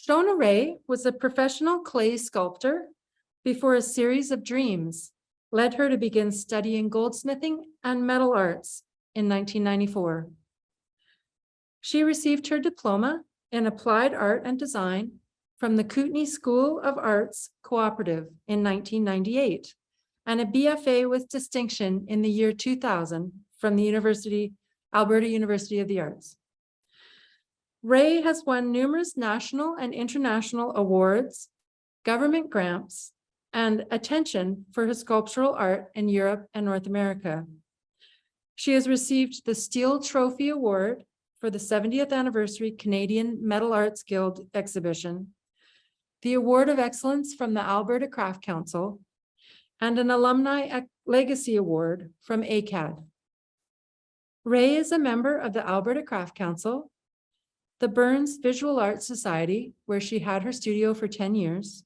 Shona Rae was a professional clay sculptor before a series of dreams led her to begin studying goldsmithing and metal arts in 1994. She received her diploma in applied art and design from the Kootenay School of Arts Cooperative in 1998 and a BFA with distinction in the year 2000 from the Alberta University of the Arts. Rae has won numerous national and international awards, government grants, and attention for her sculptural art in Europe and North America. She has received the Steel Trophy Award for the 70th anniversary Canadian Metal Arts Guild exhibition, the Award of Excellence from the Alberta Craft Council, and an Alumni Legacy Award from ACAD. Rae is a member of the Alberta Craft Council, the Burns Visual Arts Society, where she had her studio for 10 years,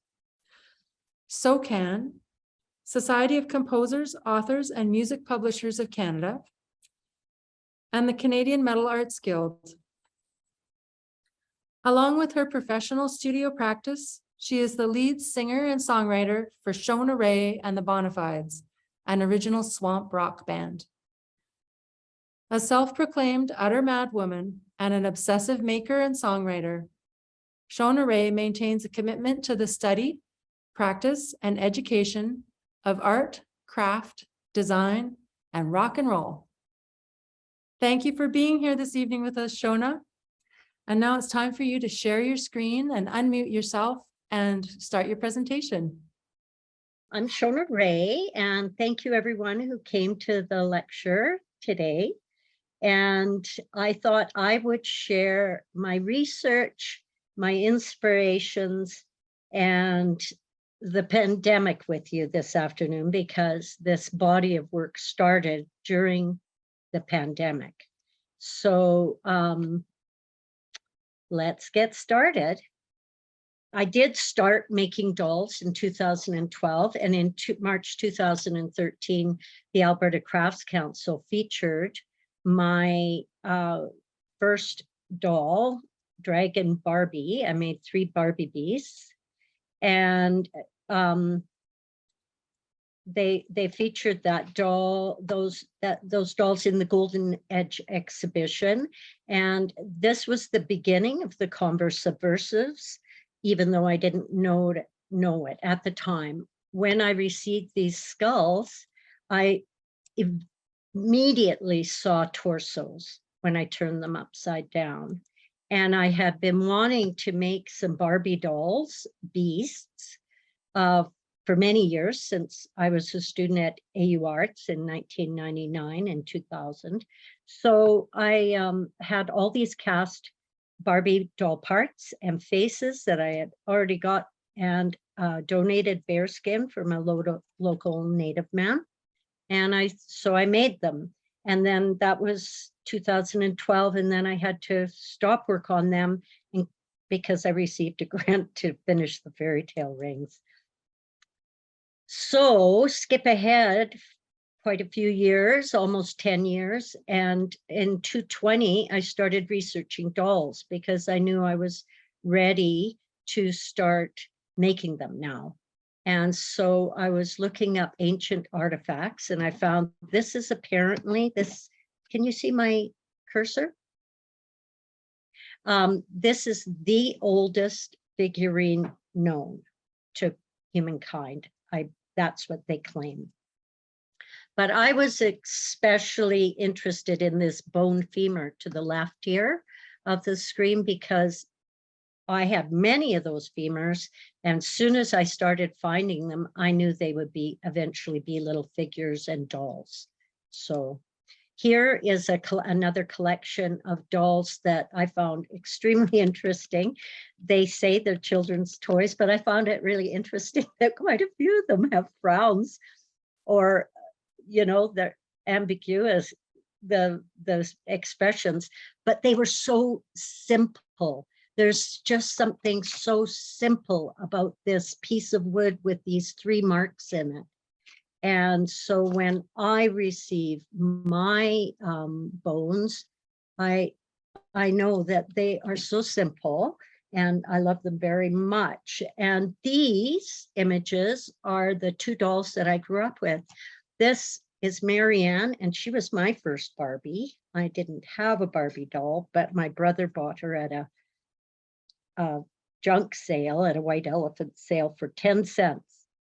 SOCAN, Society of Composers, Authors, and Music Publishers of Canada, and the Canadian Metal Arts Guild. Along with her professional studio practice, she is the lead singer and songwriter for Shona Rae and the Bonafides, an original swamp rock band. A self-proclaimed utter mad woman and an obsessive maker and songwriter, Shona Rae maintains a commitment to the study, practice, and education of art, craft, design, and rock and roll. Thank you for being here this evening with us, Shona. And now it's time for you to share your screen and unmute yourself and start your presentation. I'm Shona Rae, and thank you everyone who came to the lecture today. And I thought I would share my research, my inspirations, and the pandemic with you this afternoon, because this body of work started during the pandemic. So let's get started. I did start making dolls in 2012, and in March 2013, the Alberta Crafts Council featured my first doll, Dragon Barbie. I made 3 Barbie beasts, and they featured that doll, those dolls in the Golden Edge exhibition. And this was the beginning of the Converse Subversives, even though I didn't know it at the time. When I received these skulls, I immediately saw torsos when I turned them upside down. And I had been wanting to make some Barbie dolls, beasts, for many years, since I was a student at AU Arts in 1999 and 2000. So I had all these cast Barbie doll parts and faces that I had already got, and donated bear skin from a local native man. And so I made them. And then that was 2012. And then I had to stop work on them because I received a grant to finish the fairy tale rings. So skip ahead quite a few years, almost 10 years. And in 2020, I started researching dolls because I knew I was ready to start making them now. And so I was looking up ancient artifacts, and I found this is apparently this. Can you see my cursor? This is the oldest figurine known to humankind. That's what they claim. But I was especially interested in this bone femur to the left here of the screen, because I have many of those femurs, and as soon as I started finding them, I knew they would eventually be little figures and dolls. So here is another collection of dolls that I found extremely interesting. They say they're children's toys, but I found it really interesting that quite a few of them have frowns, or, you know, they're ambiguous, the expressions, but they were so simple. There's just something so simple about this piece of wood with these 3 marks in it. And so when I receive my bones, I know that they are so simple, and I love them very much. And these images are the two dolls that I grew up with. This is Marianne, and she was my first Barbie. I didn't have a Barbie doll, but my brother bought her at a junk sale, at a white elephant sale, for 10 cents.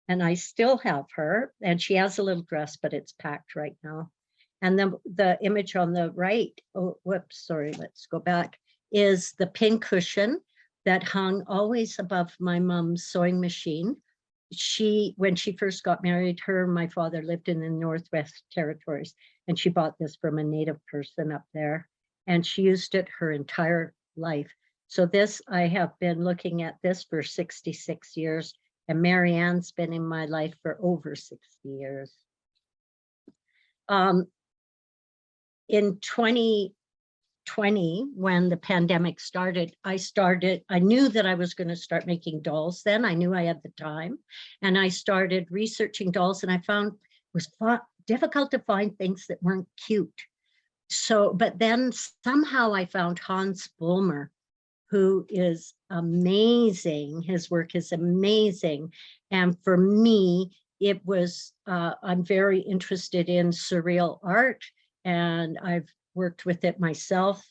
And I still have her, and she has a little dress, but it's packed right now. And then the image on the right, oh, whoops, sorry, let's go back, is the pin cushion that hung always above my mom's sewing machine. When she first got married, her and my father lived in the Northwest Territories, and she bought this from a Native person up there, and she used it her entire life. So this, I have been looking at this for 66 years, and Marianne's been in my life for over 60 years. In 2020, when the pandemic started, I knew that I was going to start making dolls then. I knew I had the time, and I started researching dolls, and I found it was difficult to find things that weren't cute. So, but then somehow I found Hans Bulmer, who is amazing. His work is amazing. And for me, it was, I'm very interested in surreal art, and I've worked with it myself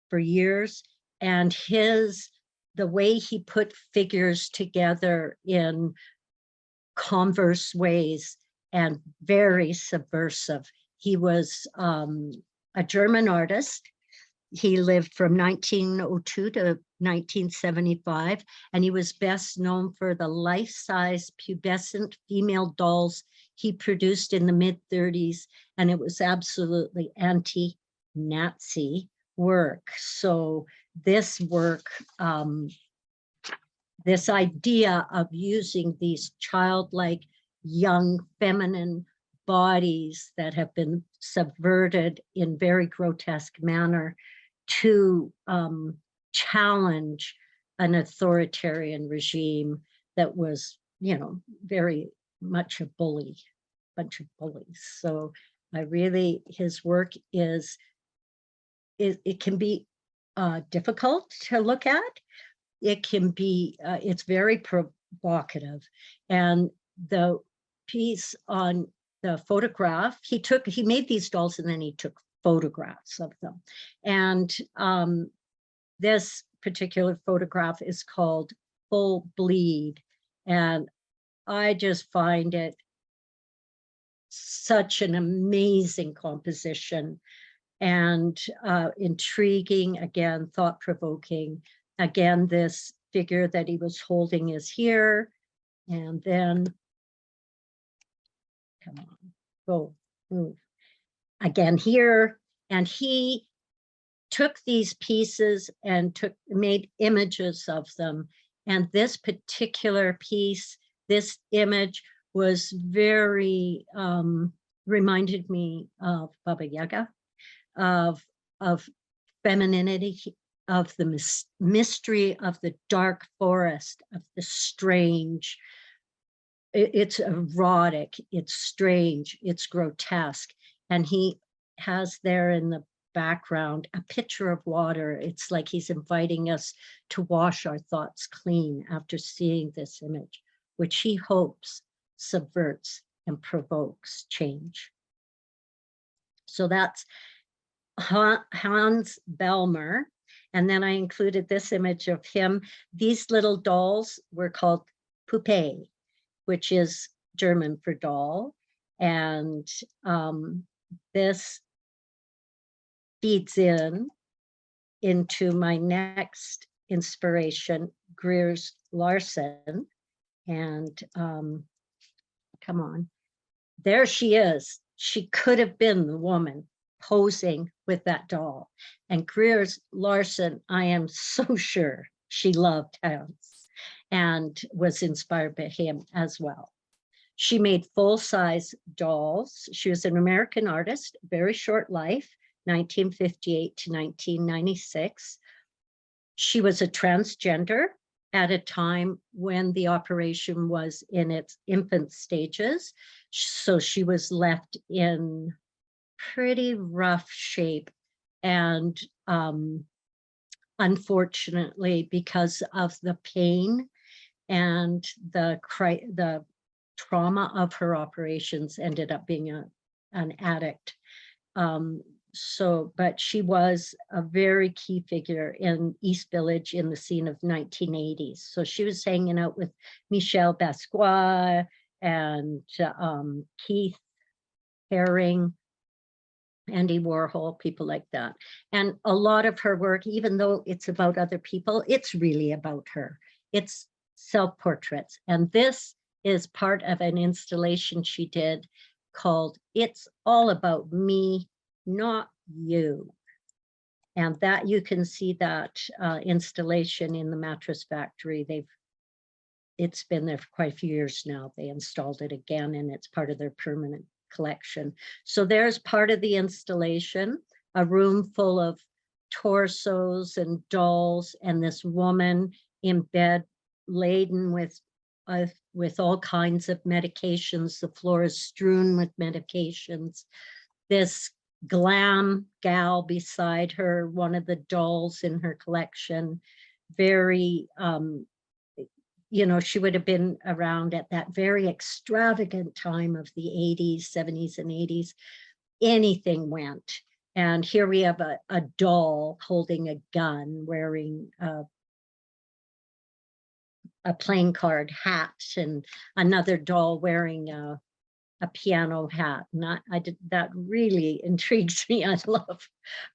for years. And the way he put figures together in Converse ways and very subversive. He was a German artist. He lived from 1902 to 1975, and he was best known for the life-size pubescent female dolls he produced in the mid-30s, and it was absolutely anti-Nazi work. So this work, this idea of using these childlike, young, feminine bodies that have been subverted in very grotesque manner to challenge an authoritarian regime that was, very much a bunch of bullies. So his work is, it can be difficult to look at. It can be, it's very provocative. And the piece on the photograph, he made these dolls and then he took photographs of them. And this particular photograph is called Full Bleed. And I just find it such an amazing composition and intriguing, again, thought-provoking. Again, this figure that he was holding is here. And then, come on, go, move. Again here, and he took these pieces and made images of them. And this particular piece, this image was very, reminded me of Baba Yaga, of femininity, of the mystery of the dark forest, of the strange. It's erotic, it's strange, it's grotesque. And he has there in the background a pitcher of water. It's like he's inviting us to wash our thoughts clean after seeing this image, which he hopes subverts and provokes change. So that's Hans Bulmer. And then I included this image of him. These little dolls were called Poupée, which is German for doll. And this feeds into my next inspiration, Greers Larson. And come on, there she is. She could have been the woman posing with that doll. And Greers Larson, I am so sure she loved Hans and was inspired by him as well. She made full-size dolls. She was an American artist, very short life, 1958 to 1996. She was a transgender at a time when the operation was in its infant stages. So she was left in pretty rough shape. And unfortunately, because of the pain and the trauma of her operations, ended up being an addict. But she was a very key figure in East Village in the scene of 1980s. So she was hanging out with Michel Basquiat and Keith Haring, Andy Warhol, people like that. And a lot of her work, even though it's about other people, it's really about her. It's self-portraits. And this is part of an installation she did called It's All About Me, Not You. And that you can see that installation in the Mattress Factory. It's been there for quite a few years now. They installed it again, and it's part of their permanent collection. So there's part of the installation, a room full of torsos and dolls, and this woman in bed laden with all kinds of medications. The floor is strewn with medications. This glam gal beside her, one of the dolls in her collection, very she would have been around at that very extravagant time of the 80s, 70s, and 80s. Anything went. And here we have a doll holding a gun, wearing a playing card hat, and another doll wearing a piano hat. That really intrigues me. I love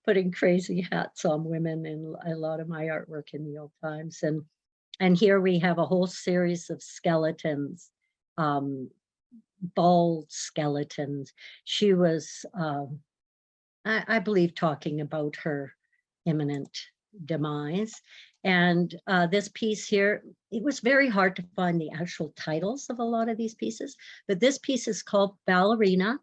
putting crazy hats on women in a lot of my artwork in the old times. And here we have a whole series of skeletons, bald skeletons. She was, I believe, talking about her imminent demise. And this piece here, it was very hard to find the actual titles of a lot of these pieces, but this piece is called Ballerina,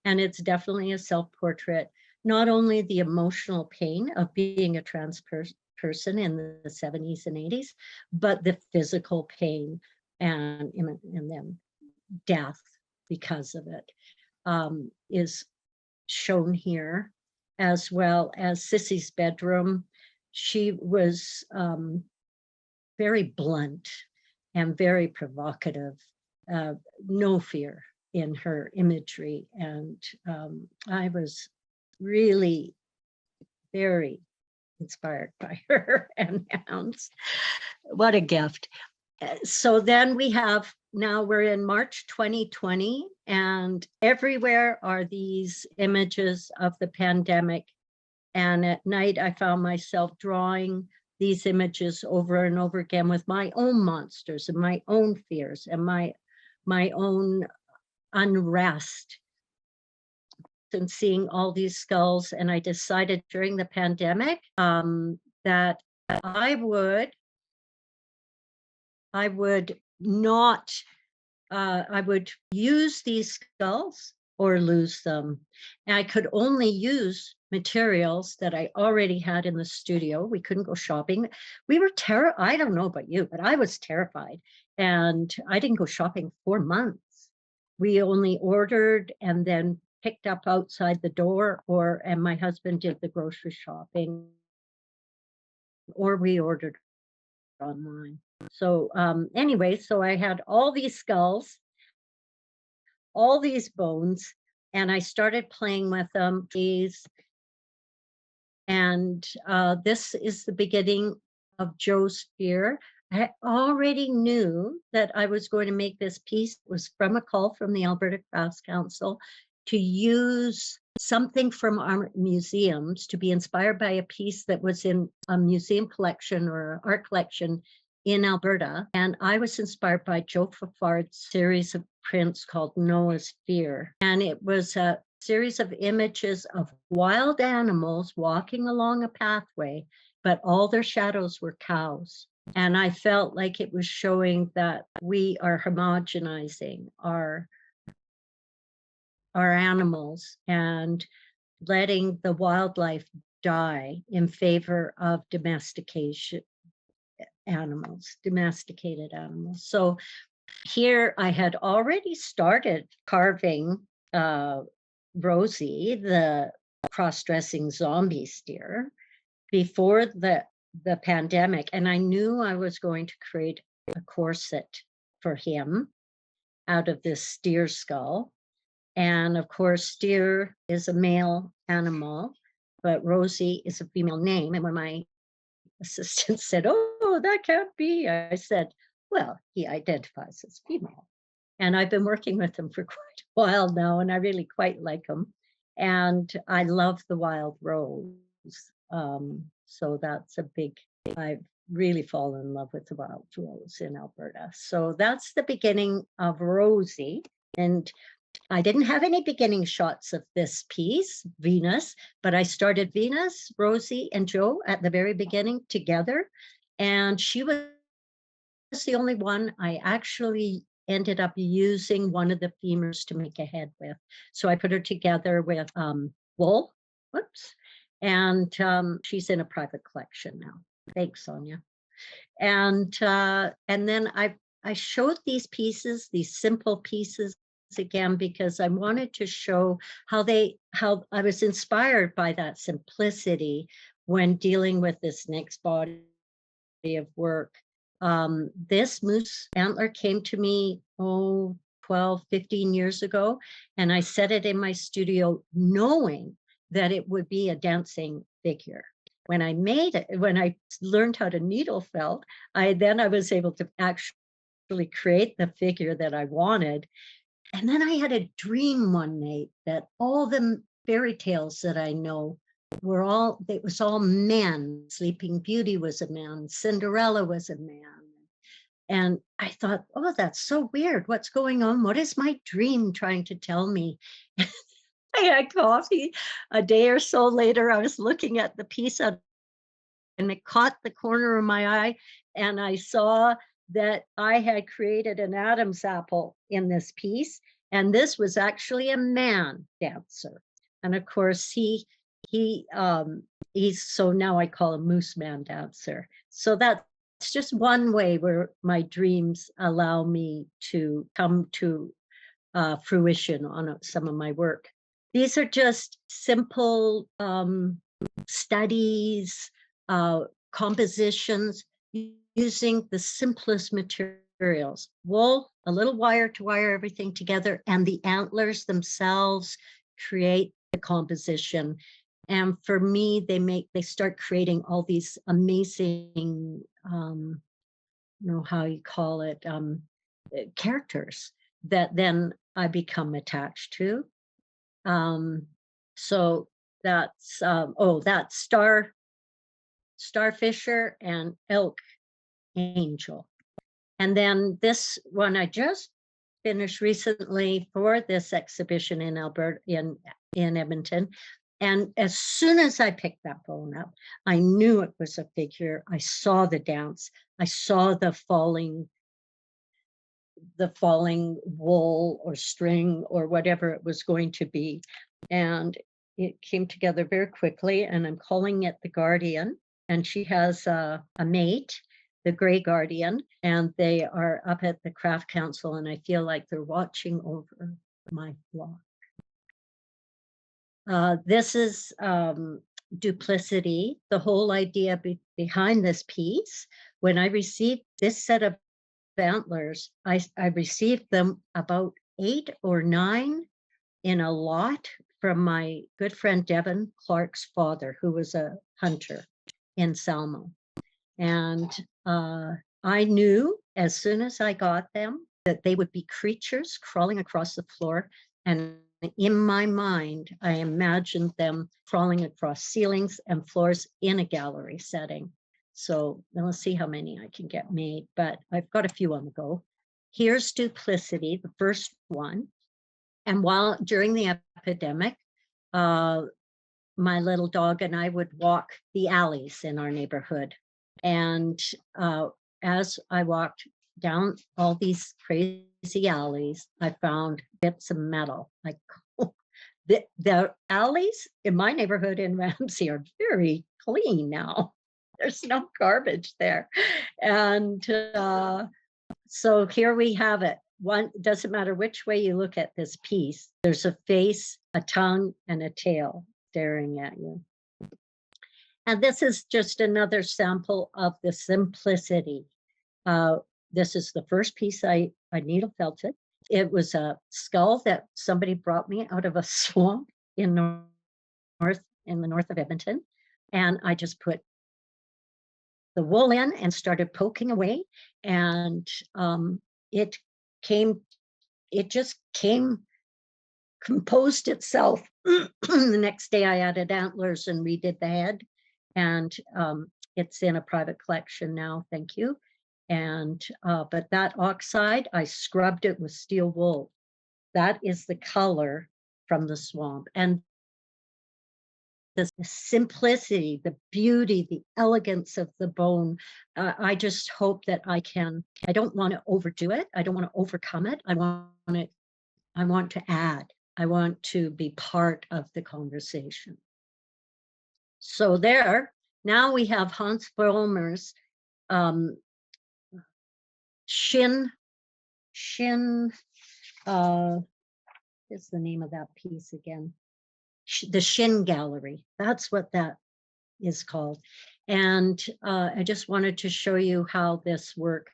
and it's definitely a self-portrait. Not only the emotional pain of being a trans person in the 70s and 80s, but the physical pain and then death because of it is shown here, as well as Sissy's bedroom. She was very blunt and very provocative, no fear in her imagery. And I was really very inspired by her and hounds. What a gift. So then we're in March 2020, and everywhere are these images of the pandemic. And at night, I found myself drawing these images over and over again with my own monsters and my own fears and my own unrest, and seeing all these skulls. And I decided during the pandemic that I would use these skulls or lose them. And I could only use materials that I already had in the studio. We couldn't go shopping. We were I don't know about you, but I was terrified. And I didn't go shopping for months. We only ordered and then picked up outside the door, and my husband did the grocery shopping, or we ordered online. So anyway, so I had all these skulls, all these bones, and I started playing with them. And this is the beginning of Joe's fear. I already knew that I was going to make this piece. It was from a call from the Alberta Crafts Council to use something from our museums, to be inspired by a piece that was in a museum collection or art collection in Alberta. And I was inspired by Joe Fafard's series of prints called Noah's Fear. And it was a series of images of wild animals walking along a pathway, but all their shadows were cows. And I felt like it was showing that we are homogenizing our animals and letting the wildlife die in favor of domesticated animals. So here I had already started carving Rosie, the cross-dressing zombie steer, before the the pandemic, and I knew I was going to create a corset for him out of this steer skull. And of course, steer is a male animal, but Rosie is a female name. And when my assistant said, "Oh, that can't be," I said, "Well, he identifies as female." And I've been working with him for quite a while now, and I really quite like him. And I love the wild rose. So that's a big, I've really fallen in love with the wild rose in Alberta. So that's the beginning of Rosie. And I didn't have any beginning shots of this piece, Venus, but I started Venus, Rosie, and Joe at the very beginning together. And she was the only one I actually ended up using one of the femurs to make a head with. So I put her together with wool. Whoops. And she's in a private collection now. Thanks, Sonia. And then I showed these pieces, these simple pieces again, because I wanted to show how I was inspired by that simplicity when dealing with this next body of work. This moose antler came to me, 12, 15 years ago, and I set it in my studio knowing that it would be a dancing figure. When I made it, when I learned how to needle felt, I was able to actually create the figure that I wanted. And then I had a dream one night that all the fairy tales that I know it was all men. Sleeping Beauty was a man, Cinderella was a man. And I thought, oh, that's so weird. What's going on? What is my dream trying to tell me? I had coffee. A day or so later, I was looking at the piece and it caught the corner of my eye, and I saw that I had created an Adam's apple in this piece, and this was actually a man dancer. And of course, he's so now I call him Moose Man Dancer. So that's just one way where my dreams allow me to come to fruition on some of my work. These are just simple studies, compositions using the simplest materials: wool, a little wire to wire everything together, and the antlers themselves create the composition. And for me, they start creating all these amazing, how you call it, characters that then I become attached to. So that's that's Starfisher and Elk Angel. And then this one I just finished recently for this exhibition in Alberta, in Edmonton. And as soon as I picked that bone up, I knew it was a figure. I saw the dance. I saw the falling wool or string or whatever it was going to be. And it came together very quickly, and I'm calling it the Guardian. And she has a mate, the Gray Guardian, and they are up at the Craft Council, and I feel like they're watching over my flock. This is duplicity. The whole idea behind this piece, when I received this set of antlers, I received them about 8 or 9 in a lot from my good friend Devin Clark's father, who was a hunter in Salmo. And I knew as soon as I got them that they would be creatures crawling across the floor. And in my mind, I imagined them crawling across ceilings and floors in a gallery setting. So then we'll see how many I can get made, but I've got a few on the go. Here's Duplicity, the first one. And during the epidemic, my little dog and I would walk the alleys in our neighborhood. And as I walked down all these crazy alleys, I found bits of metal. Like the alleys in my neighborhood in Ramsey are very clean now. There's no garbage there. And so here we have it. One, doesn't matter which way you look at this piece, there's a face, a tongue, and a tail staring at you. And this is just another sample of the simplicity. This is the first piece I needle felted. It was a skull that somebody brought me out of a swamp in the north of Edmonton. And I just put the wool in and started poking away. And it just came, composed itself. The next day I added antlers and redid the head. And it's in a private collection now, thank you. And but that oxide, I scrubbed it with steel wool. That is the color from the swamp. And the simplicity, the beauty, the elegance of the bone. I just hope that I don't want to overdo it. I don't want to overcome it. I want to add. I want to be part of the conversation. So now we have Hans Vollmer's Shin, what's the name of that piece again? The Shin Gallery. That's what that is called. And I just wanted to show you how this work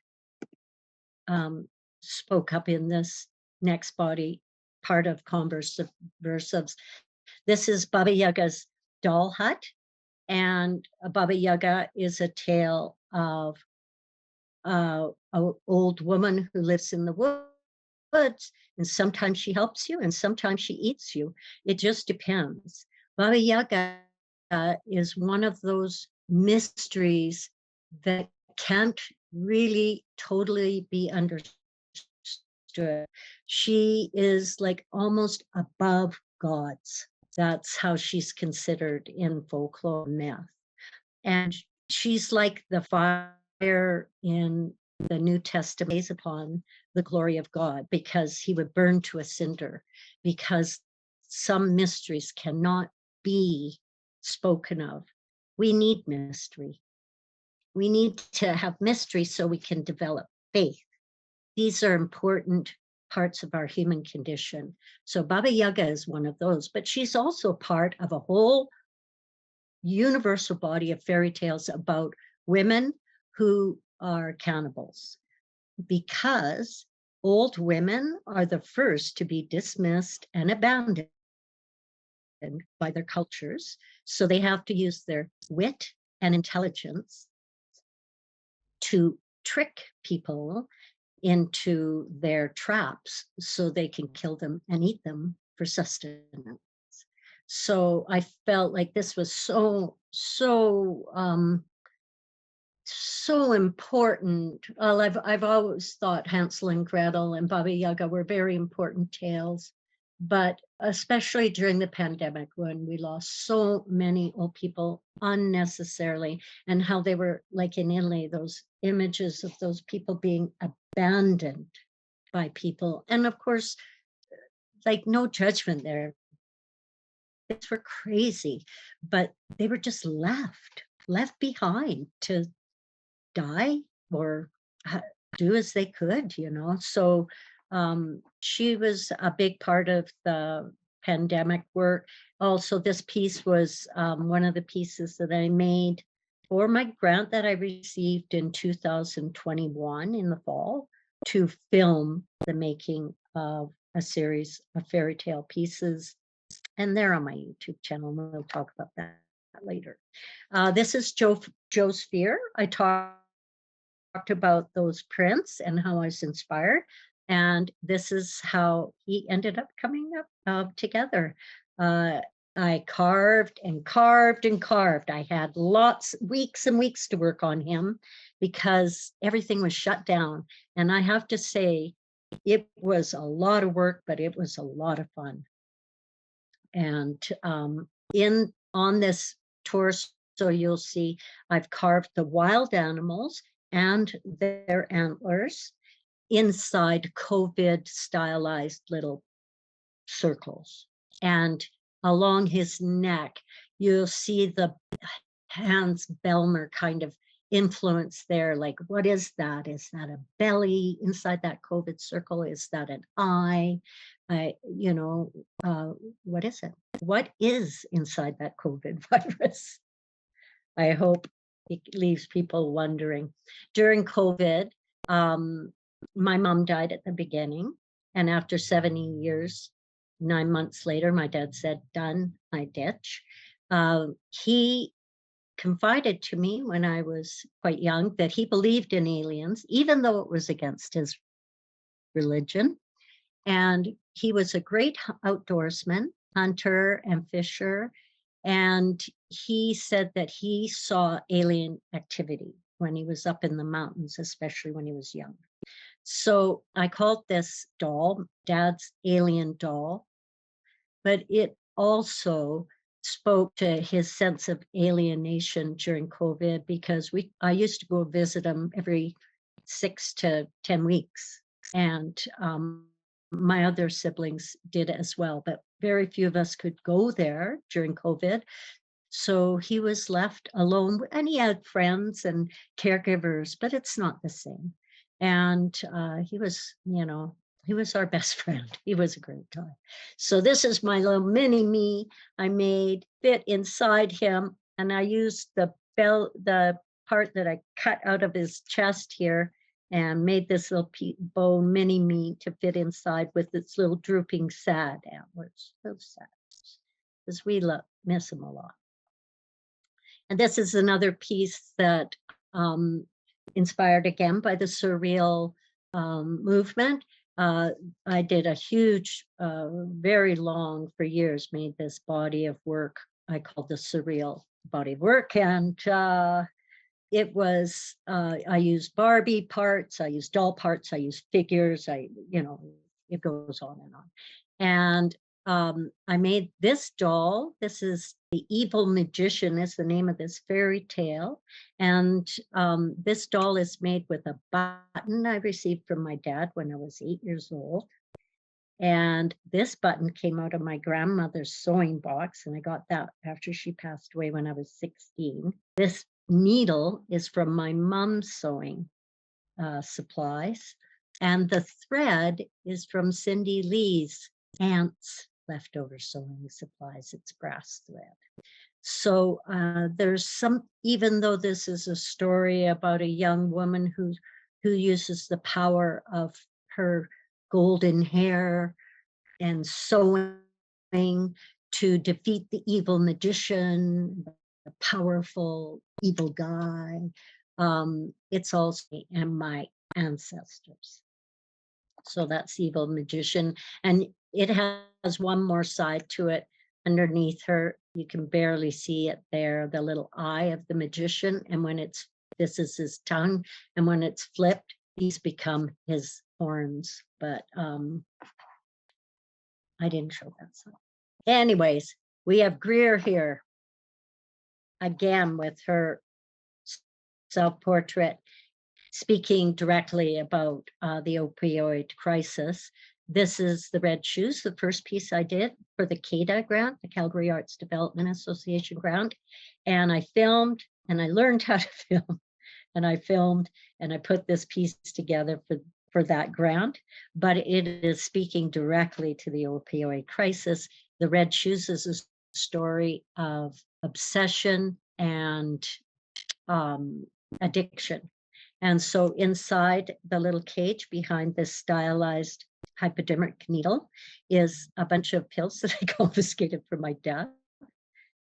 spoke up in this next body part of Converse Subversives. This is Baba Yaga's doll hut. And Baba Yaga is a tale of an old woman who lives in the woods, and sometimes she helps you and sometimes she eats you. It just depends. Baba Yaga is one of those mysteries that can't really totally be understood. She is like almost above gods. That's how she's considered in folklore myth. And she's like the fire in the New Testament based upon the glory of God, because he would burn to a cinder, because some mysteries cannot be spoken of. We need mystery. We need to have mystery so we can develop faith. These are important parts of our human condition. So Baba Yaga is one of those, but she's also part of a whole universal body of fairy tales about women who are cannibals, because old women are the first to be dismissed and abandoned by their cultures. So they have to use their wit and intelligence to trick people into their traps so they can kill them and eat them for sustenance. So I felt like this was so important. Well, I've always thought Hansel and Gretel and Baba Yaga were very important tales, but especially during the pandemic when we lost so many old people unnecessarily, and how they were, like in Italy, those images of those people being abandoned by people. And of course, like, no judgment there. Kids were crazy, but they were just left behind to die or do as they could, So she was a big part of the pandemic work. Also, this piece was one of the pieces that I made for my grant that I received in 2021 in the fall to film the making of a series of fairy tale pieces. And they're on my YouTube channel, and we'll talk about that later. This is Joe Sphere. I talked about those prints and how I was inspired. And this is how he ended up coming up together. I carved and carved and carved. I had weeks and weeks to work on him because everything was shut down. And I have to say, it was a lot of work, but it was a lot of fun. And on this torso, you'll see I've carved the wild animals and their antlers inside COVID stylized little circles. And along his neck, you'll see the Hans Belmer kind of influence there. Like, what is that? Is that a belly inside that COVID circle? Is that an eye? What is it? What is inside that COVID virus? I hope it leaves people wondering. During COVID, my mom died at the beginning, and after 70 years, 9 months later, my dad said, "Done, I ditch." He confided to me when I was quite young that he believed in aliens, even though it was against his religion. And he was a great outdoorsman, hunter and fisher. And he said that he saw alien activity when he was up in the mountains, especially when he was young. So I called this doll Dad's alien doll, but it also spoke to his sense of alienation during COVID, because I used to go visit him every 6 to 10 weeks. And my other siblings did as well, but very few of us could go there during COVID. So he was left alone, and he had friends and caregivers, but it's not the same. And he was, he was our best friend. He was a great guy. So this is my little mini me I made fit inside him. And I used the part that I cut out of his chest here and made this little bone mini me to fit inside with its little drooping sad antlers. So sad, because we miss him a lot. And this is another piece that inspired again by the surreal movement. I did a huge, very long, for years, made this body of work I called the surreal body of work. And it was, I used Barbie parts, I used doll parts, I used figures, it goes on and on. And I made this doll. This is The Evil Magician, is the name of this fairy tale. And this doll is made with a button I received from my dad when I was 8 years old. And this button came out of my grandmother's sewing box, and I got that after she passed away when I was 16. This needle is from my mom's sewing supplies, and the thread is from Cindy Lee's aunt's leftover sewing supplies. It's brass thread. So there's some, even though this is a story about a young woman who uses the power of her golden hair and sewing to defeat the evil magician, the powerful evil guy, it's also and my ancestors. So that's Evil Magician. And it has one more side to it. Underneath her, you can barely see it there, the little eye of the magician. And when this is his tongue, and when it's flipped, these become his horns. But I didn't show that side. Anyways, we have Greer here again with her self-portrait, speaking directly about the opioid crisis. This is the red shoes, the first piece I did for the CADA grant, the Calgary Arts Development Association grant. And I filmed, and I learned how to film, and I filmed, and I put this piece together for that grant. But it is speaking directly to the opioid crisis. The red shoes is a story of obsession and addiction. And so inside the little cage behind this stylized hypodermic needle is a bunch of pills that I confiscated from my dad.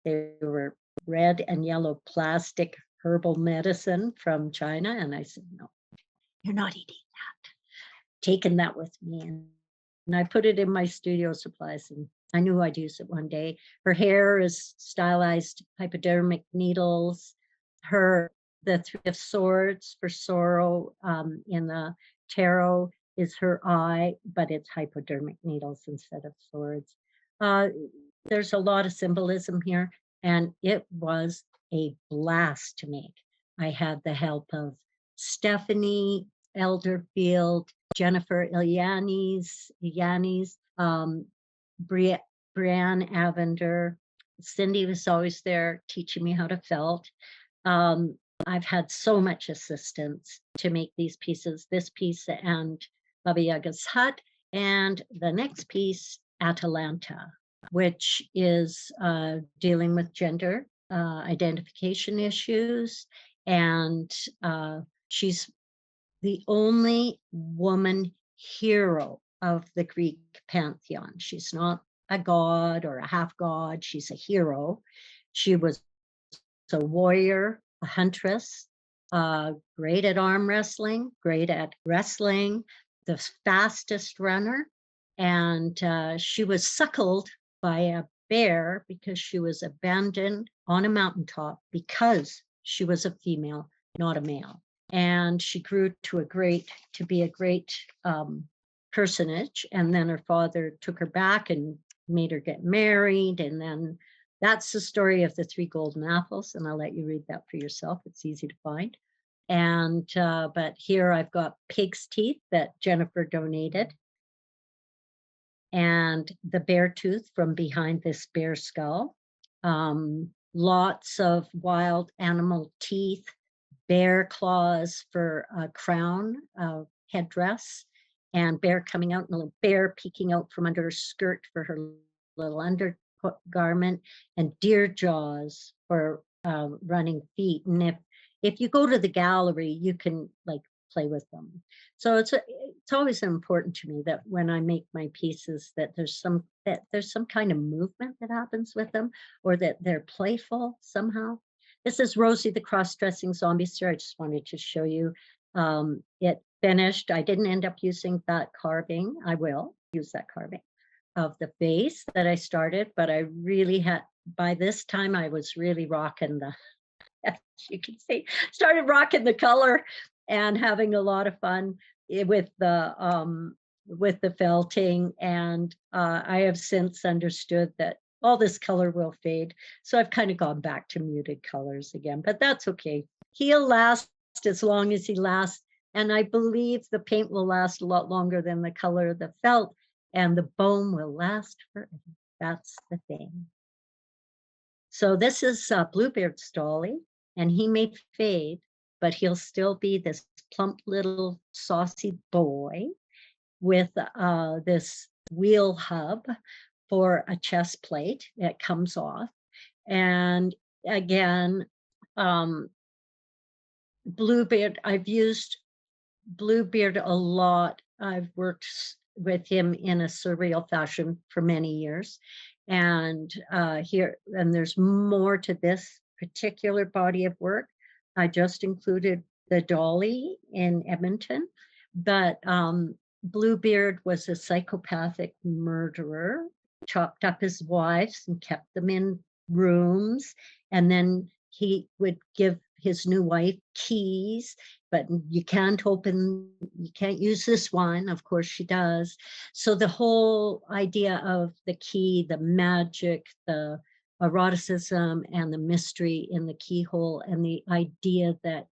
They were red and yellow plastic herbal medicine from China. And I said, "No, you're not eating that." Taking that with me. And I put it in my studio supplies, and I knew I'd use it one day. Her hair is stylized hypodermic needles. The Three of Swords for sorrow in the tarot is her eye, but it's hypodermic needles instead of swords. There's a lot of symbolism here, and it was a blast to make. I had the help of Stephanie Elderfield, Jennifer Yanis, Brianne Avender. Cindy was always there teaching me how to felt. I've had so much assistance to make these pieces, this piece and Baba Yaga's hut, and the next piece, Atalanta, which is dealing with gender identification issues, and she's the only woman hero of the Greek pantheon. She's not a god or a half god. She's a hero. She was a warrior, a huntress, great at arm wrestling, great at wrestling, the fastest runner. And she was suckled by a bear because she was abandoned on a mountaintop because she was a female, not a male. And she grew to be a great personage. And then her father took her back and made her get married. And then that's the story of the 3 golden apples. And I'll let you read that for yourself. It's easy to find. And but here I've got pig's teeth that Jennifer donated, and the bear tooth from behind this bear skull. Lots of wild animal teeth, bear claws for a crown, headdress, and bear coming out, and a little bear peeking out from under her skirt for her little undergarment, and deer jaws for running feet. And if you go to the gallery, you can like play with them. So it's always important to me that when I make my pieces that there's some kind of movement that happens with them, or that they're playful somehow. This is Rosie the cross-dressing zombie star. I just wanted to show you. It finished. I didn't end up using that carving. I will use that carving of the face that I started, but I really had, by this time I was really rocking the, as you can see, started rocking the color and having a lot of fun with the felting. And I have since understood that all this color will fade. So I've kind of gone back to muted colors again, but that's okay. He'll last as long as he lasts. And I believe the paint will last a lot longer than the color of the felt, and the bone will last forever. That's the thing. So this is Bluebeard's dolly, and he may fade, but he'll still be this plump little saucy boy with this wheel hub for a chest plate that comes off. And again, Bluebeard, I've used Bluebeard a lot. I've worked with him in a surreal fashion for many years. And there's more to this particular body of work. I just included the dolly in Edmonton, but Bluebeard was a psychopathic murderer, chopped up his wives and kept them in rooms. And then he would give his new wife keys, but you can't use this one. Of course she does. So the whole idea of the key, the magic, the eroticism and the mystery in the keyhole, and the idea that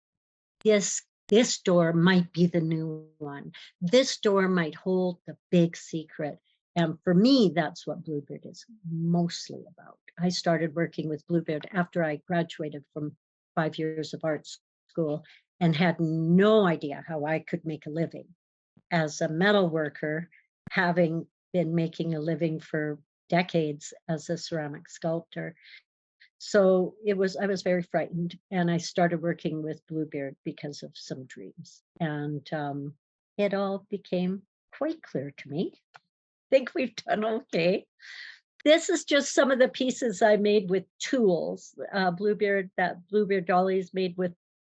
this door might be the new one. This door might hold the big secret. And for me, that's what Bluebeard is mostly about. I started working with Bluebeard after I graduated from 5 years of art school and had no idea how I could make a living as a metal worker, having been making a living for decades as a ceramic sculptor. So I was very frightened, and I started working with Bluebeard because of some dreams, and it all became quite clear to me. I think we've done okay. This is just some of the pieces I made with tools. Bluebeard dolly is made with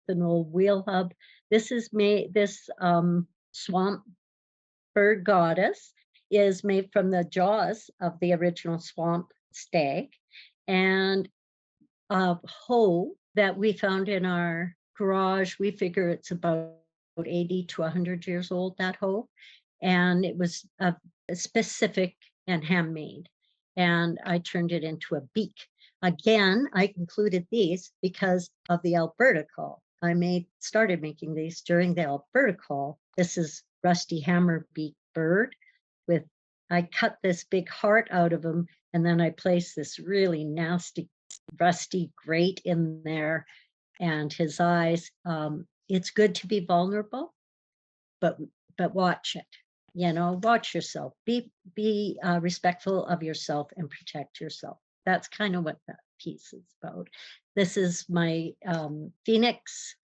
an old wheel hub. This swamp bird goddess is made from the jaws of the original swamp stag, and a hoe that we found in our garage. We figure it's about 80 to 100 years old, that hoe, and it was a specific and handmade. And I turned it into a beak. Again, I included these because of the Alberta call. I started making these during the Alberta call. This is rusty hammerbeak bird I cut this big heart out of him, and then I placed this really nasty, rusty grate in there, and his eyes. It's good to be vulnerable, but watch it. Watch yourself. Be respectful of yourself and protect yourself. That's kind of what that pieces about. This is my Phoenix,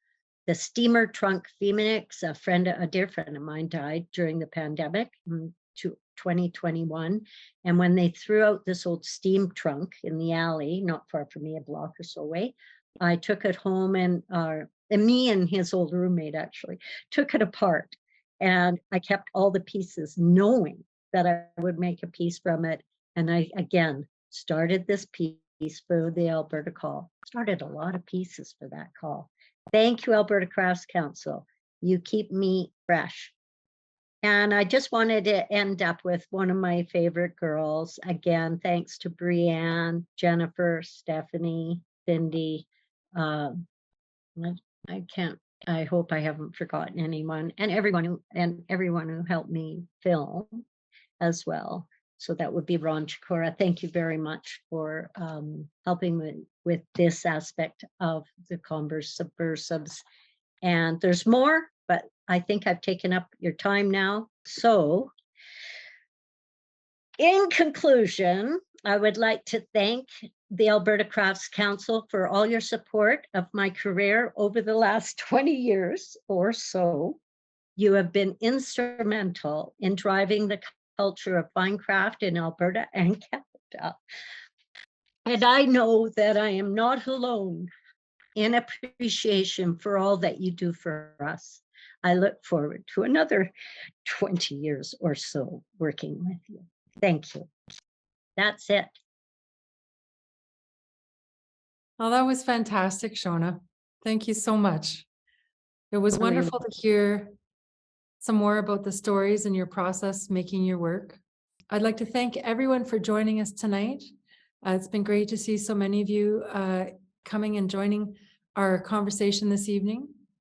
the steamer trunk Phoenix. A dear friend of mine died during the pandemic in 2021. And when they threw out this old steam trunk in the alley, not far from me, a block or so away, I took it home, and me and his old roommate actually took it apart. And I kept all the pieces, knowing that I would make a piece from it. And I, again, started this piece for the Alberta Call. Started a lot of pieces for that call. Thank you, Alberta Crafts Council. You keep me fresh. And I just wanted to end up with one of my favorite girls. Again, thanks to Brianne, Jennifer, Stephanie, Cindy. I hope I haven't forgotten anyone, and everyone who helped me film as well. So that would be Ron Chikora. Thank you very much for helping me with this aspect of the Converse Subversives. And there's more, but I think I've taken up your time now. So in conclusion, I would like to thank the Alberta Crafts Council for all your support of my career over the last 20 years or so. You have been instrumental in driving the culture of fine craft in Alberta and Canada. And I know that I am not alone in appreciation for all that you do for us. I look forward to another 20 years or so working with you. Thank you. That's it. Oh, that was fantastic, Shona. Thank you so much. It was wonderful to hear some more about the stories and your process making your work. I'd like to thank everyone for joining us tonight. It's been great to see so many of you coming and joining our conversation this evening.